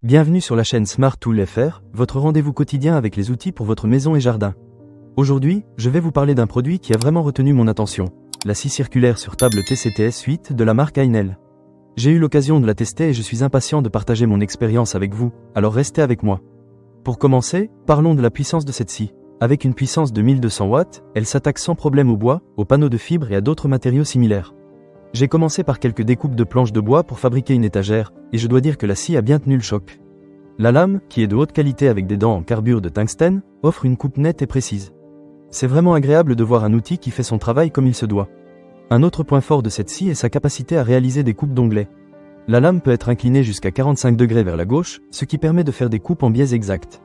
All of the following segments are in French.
Bienvenue sur la chaîne Smart Tool FR, votre rendez-vous quotidien avec les outils pour votre maison et jardin. Aujourd'hui, je vais vous parler d'un produit qui a vraiment retenu mon attention, la scie circulaire sur table TCTS 8 de la marque Ainel. J'ai eu l'occasion de la tester et je suis impatient de partager mon expérience avec vous, alors restez avec moi. Pour commencer, parlons de la puissance de cette scie. Avec une puissance de 1200 watts, elle s'attaque sans problème au bois, aux panneaux de fibres et à d'autres matériaux similaires. J'ai commencé par quelques découpes de planches de bois pour fabriquer une étagère, et je dois dire que la scie a bien tenu le choc. La lame, qui est de haute qualité avec des dents en carbure de tungstène, offre une coupe nette et précise. C'est vraiment agréable de voir un outil qui fait son travail comme il se doit. Un autre point fort de cette scie est sa capacité à réaliser des coupes d'onglets. La lame peut être inclinée jusqu'à 45 degrés vers la gauche, ce qui permet de faire des coupes en biais exacts.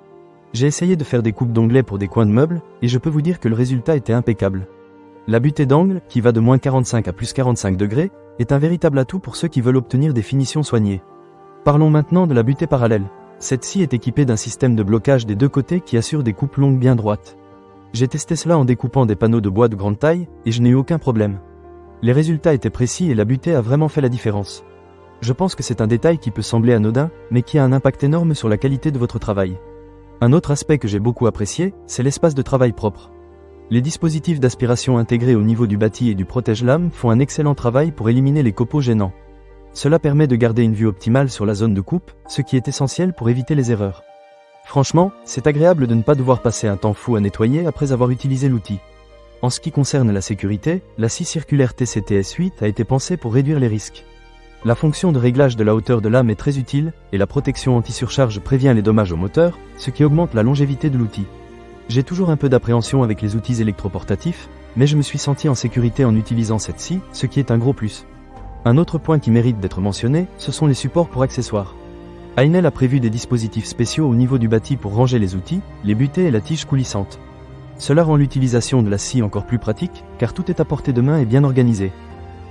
J'ai essayé de faire des coupes d'onglets pour des coins de meubles, et je peux vous dire que le résultat était impeccable. La butée d'angle, qui va de -45 à +45 degrés, est un véritable atout pour ceux qui veulent obtenir des finitions soignées. Parlons maintenant de la butée parallèle. Cette scie est équipée d'un système de blocage des deux côtés qui assure des coupes longues bien droites. J'ai testé cela en découpant des panneaux de bois de grande taille, et je n'ai eu aucun problème. Les résultats étaient précis et la butée a vraiment fait la différence. Je pense que c'est un détail qui peut sembler anodin, mais qui a un impact énorme sur la qualité de votre travail. Un autre aspect que j'ai beaucoup apprécié, c'est l'espace de travail propre. Les dispositifs d'aspiration intégrés au niveau du bâti et du protège-lames font un excellent travail pour éliminer les copeaux gênants. Cela permet de garder une vue optimale sur la zone de coupe, ce qui est essentiel pour éviter les erreurs. Franchement, c'est agréable de ne pas devoir passer un temps fou à nettoyer après avoir utilisé l'outil. En ce qui concerne la sécurité, la scie circulaire TCTS 8 a été pensée pour réduire les risques. La fonction de réglage de la hauteur de lame est très utile, et la protection anti-surcharge prévient les dommages au moteur, ce qui augmente la longévité de l'outil. J'ai toujours un peu d'appréhension avec les outils électroportatifs, mais je me suis senti en sécurité en utilisant cette scie, ce qui est un gros plus. Un autre point qui mérite d'être mentionné, ce sont les supports pour accessoires. Ainel a prévu des dispositifs spéciaux au niveau du bâti pour ranger les outils, les butées et la tige coulissante. Cela rend l'utilisation de la scie encore plus pratique, car tout est à portée de main et bien organisé.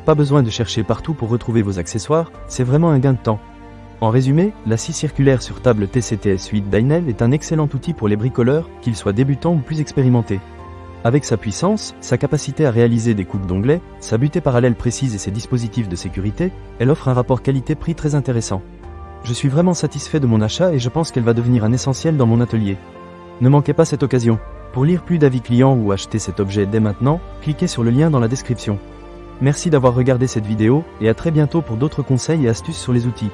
Pas besoin de chercher partout pour retrouver vos accessoires, c'est vraiment un gain de temps. En résumé, la scie circulaire sur table TCTS 8 d'Ainel est un excellent outil pour les bricoleurs, qu'ils soient débutants ou plus expérimentés. Avec sa puissance, sa capacité à réaliser des coupes d'onglets, sa butée parallèle précise et ses dispositifs de sécurité, elle offre un rapport qualité-prix très intéressant. Je suis vraiment satisfait de mon achat et je pense qu'elle va devenir un essentiel dans mon atelier. Ne manquez pas cette occasion. Pour lire plus d'avis clients ou acheter cet objet dès maintenant, cliquez sur le lien dans la description. Merci d'avoir regardé cette vidéo, et à très bientôt pour d'autres conseils et astuces sur les outils.